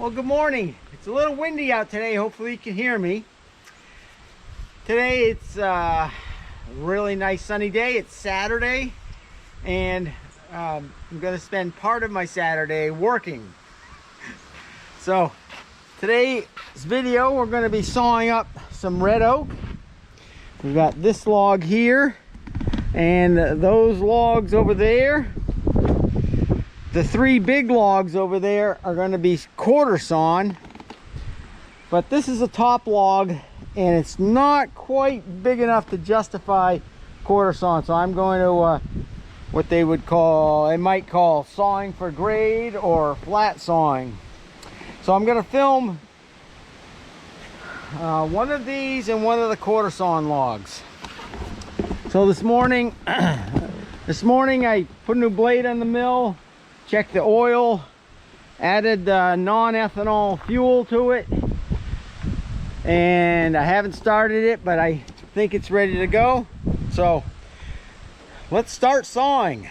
Well, good morning. It's a little windy out today. Hopefully you can hear me. Today it's a really nice sunny day. It's Saturday, and I'm going to spend part of my Saturday working. So today's video, we're going to be sawing up some red oak. We've got this log here and those logs over there. The three big logs over there are going to be quarter sawn, but this is a top log and it's not quite big enough to justify quarter sawn. So I'm going to what they might call sawing for grade or flat sawing. So I'm going to film one of these and one of the quarter sawn logs. So this morning I put a new blade on the mill, checked the oil, added non-ethanol fuel to it, and I haven't started it, but I think it's ready to go. So let's start sawing.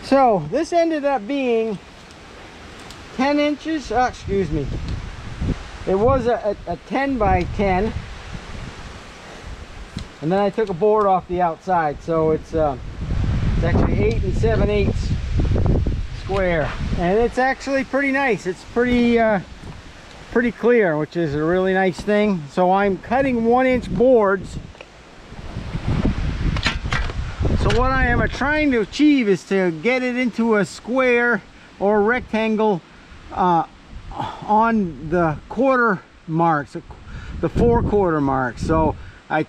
So this ended up being 10 inches, excuse me, it was a 10 by 10, and then I took a board off the outside, so it's actually 8 7/8 square, and it's actually pretty nice. It's pretty clear, which is a really nice thing. So I'm cutting 1-inch boards. So what I am trying to achieve is to get it into a square or a rectangle on the quarter marks, the 4 quarter marks. So I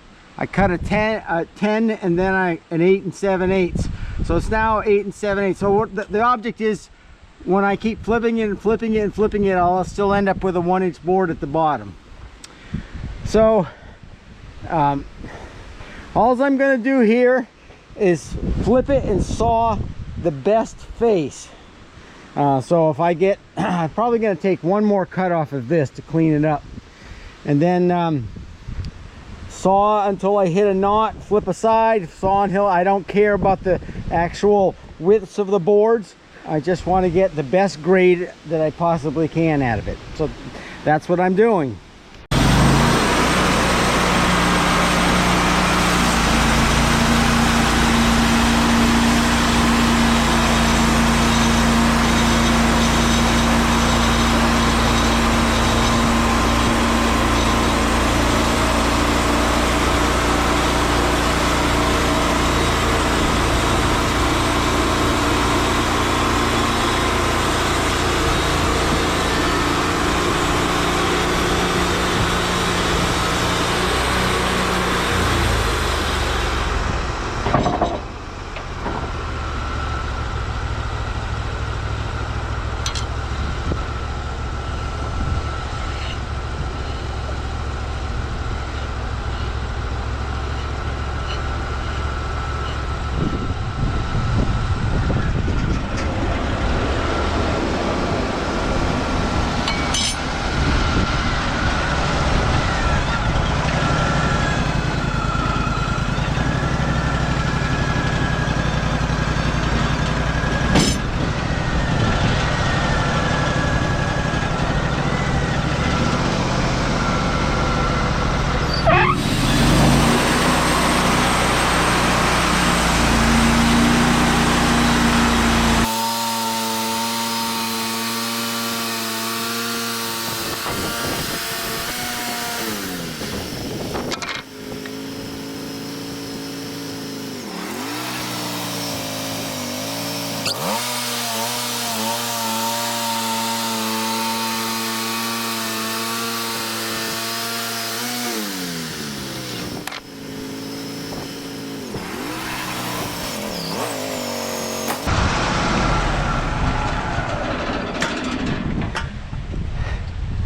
cut a 10 and then an 8 7/8. So it's now 8 7/8. So what the object is, when I keep flipping it and flipping it and flipping it, I'll still end up with a 1-inch board at the bottom. So all I'm going to do here is flip it and saw the best face. So if I get, I'm probably going to take one more cut off of this to clean it up, and then saw until I hit a knot, flip aside, saw until I don't care about the actual widths of the boards. I just want to get the best grade that I possibly can out of it. So that's what I'm doing.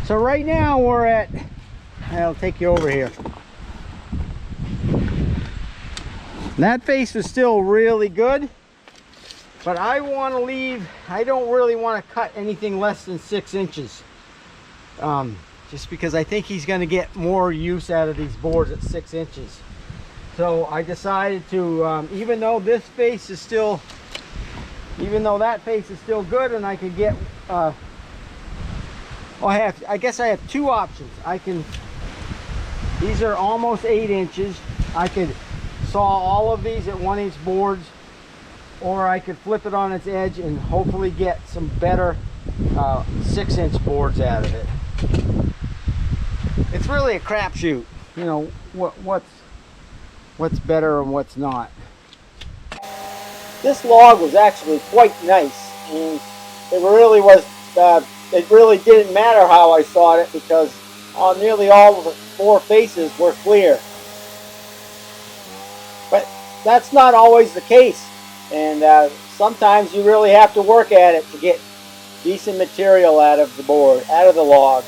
So right now we're at, I'll take you over here. That face is still really good, but I want to leave, I don't really want to cut anything less than 6 inches. Just because I think he's going to get more use out of these boards at 6 inches. So I decided to, even though this face is still, even though that face is still good, and I could get, I guess I have 2 options. These are almost 8 inches. I could saw all of these at 1-inch boards, or I could flip it on its edge and hopefully get some better 6-inch boards out of it. It's really a crapshoot, you know, what's better and what's not. This log was actually quite nice, and it really was. It really didn't matter how I sawed it, because nearly all of the 4 faces were clear. But that's not always the case, and sometimes you really have to work at it to get decent material out of the board, out of the log.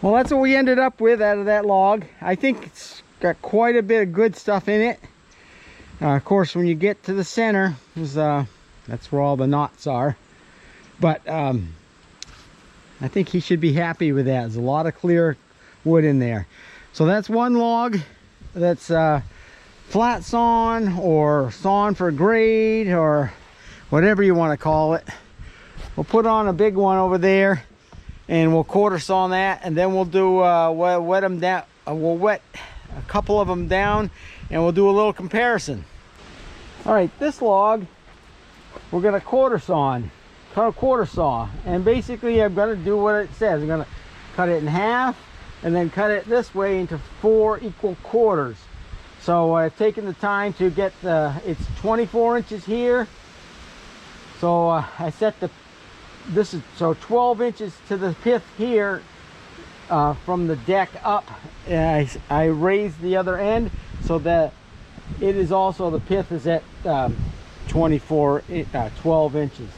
Well, that's what we ended up with out of that log. I think it's got quite a bit of good stuff in it. Of course, when you get to the center, that's where all the knots are. But I think he should be happy with that. There's a lot of clear wood in there. So that's one log that's flat sawn or sawn for grade or whatever you want to call it. We'll put on a big one over there and we'll quarter saw that, and then we'll do wet them down. We'll wet a couple of them down and we'll do a little comparison. All right, this log we're going to quarter saw, and basically I'm going to do what it says. I'm going to cut it in half and then cut it this way into 4 equal quarters. So I've taken the time to get it's 24 inches here, so I set this is 12 inches to the pith here from the deck up. I raised the other end so that it is also, the pith is at 12 inches.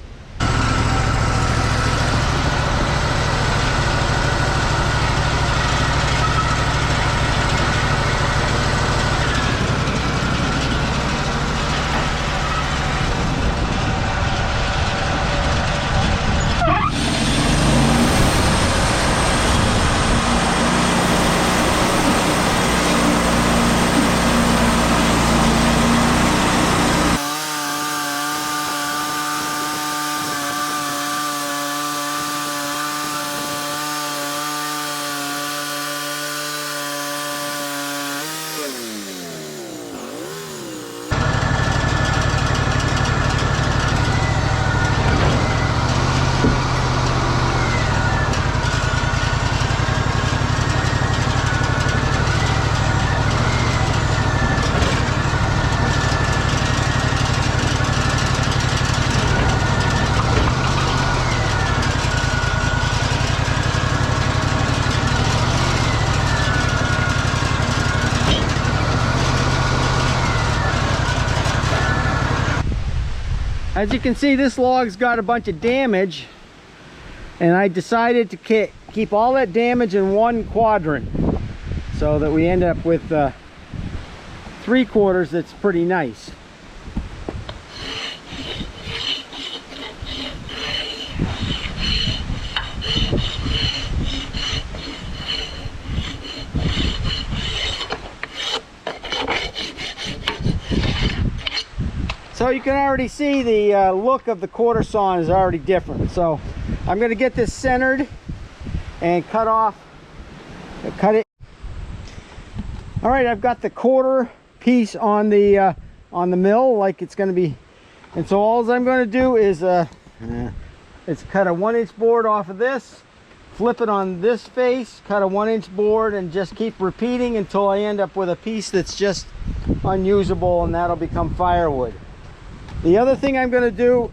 As you can see, this log's got a bunch of damage, and I decided to keep all that damage in one quadrant so that we end up with 3 quarters. That's pretty nice. So you can already see the look of the quarter saw is already different. So I'm going to get this centered and cut it. All right, I've got the quarter piece on the mill like it's going to be, and so all I'm going to do is it's cut a 1-inch board off of this, flip it on this face, cut a 1-inch board, and just keep repeating until I end up with a piece that's just unusable, and that'll become firewood. The other thing I'm going to do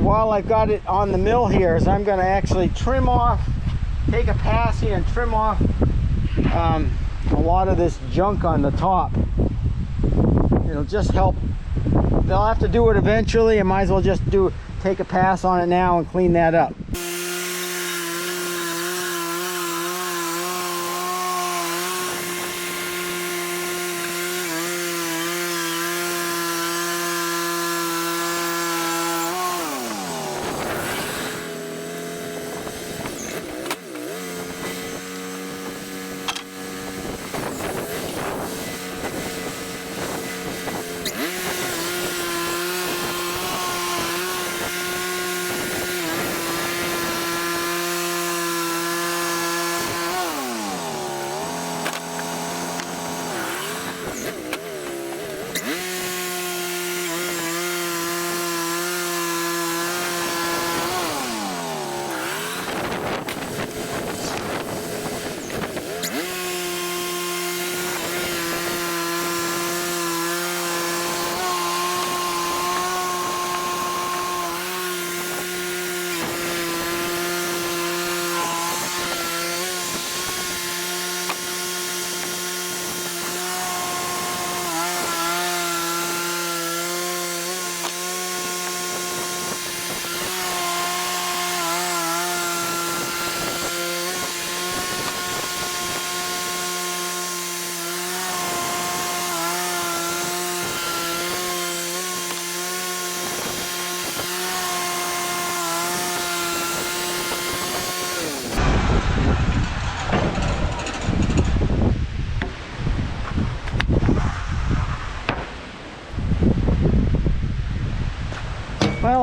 while I've got it on the mill here is I'm going to actually trim off, take a passy and trim off a lot of this junk on the top. It'll just help. They'll have to do it eventually. I might as well just take a pass on it now and clean that up.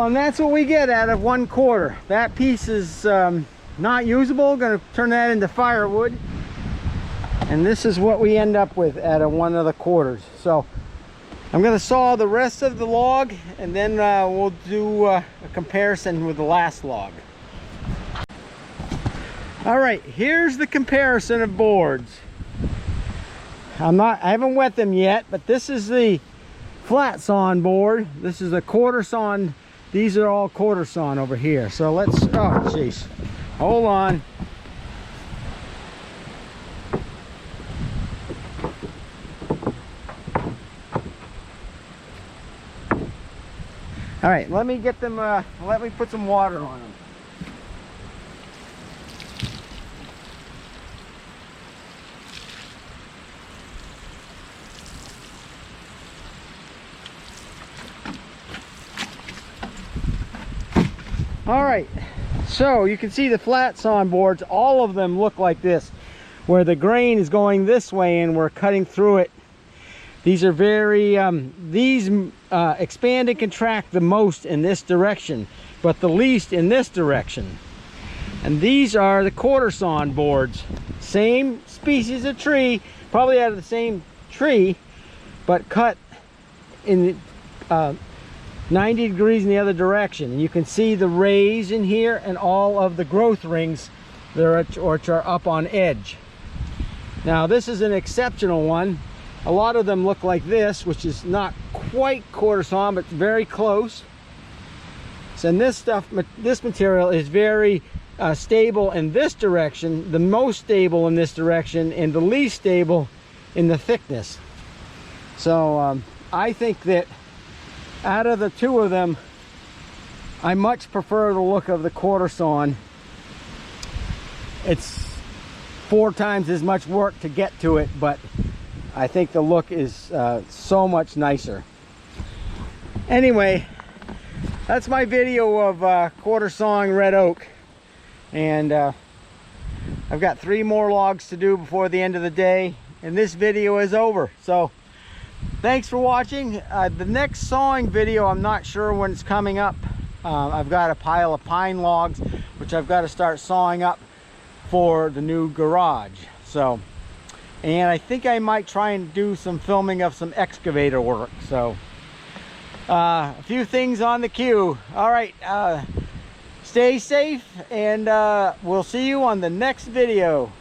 and that's what we get out of 1/4. That piece is not usable. Gonna turn that into firewood. And this is what we end up with out of 1/4. So I'm gonna saw the rest of the log, and then we'll do a comparison with the last log. All right, here's the comparison of boards. I haven't wet them yet, but this is the flat sawn board. This is a quarter sawn. These are all quarter sawn over here. So let's, oh jeez, hold on. All right, let me get them, let me put some water on them. All right, so you can see the flat sawn boards, all of them look like this, where the grain is going this way and we're cutting through it. These are very, expand and contract the most in this direction, but the least in this direction. And these are the quarter sawn boards. Same species of tree, probably out of the same tree, but cut in 90 degrees in the other direction. And you can see the rays in here and all of the growth rings which are up on edge. Now this is an exceptional one. A lot of them look like this, which is not quite quarter sawn, but very close. So, and this material is very stable in this direction, the most stable in this direction, and the least stable in the thickness. So I think that out of the two of them, I much prefer the look of the quarter sawn. It's 4 times as much work to get to it, but I think the look is so much nicer. Anyway, that's my video of quarter sawing red oak, and I've got 3 more logs to do before the end of the day, and this video is over. So thanks for watching. The next sawing video, I'm not sure when it's coming up. I've got a pile of pine logs which I've got to start sawing up for the new garage. So, and I think I might try and do some filming of some excavator work. So a few things on the queue. All right, stay safe, and we'll see you on the next video.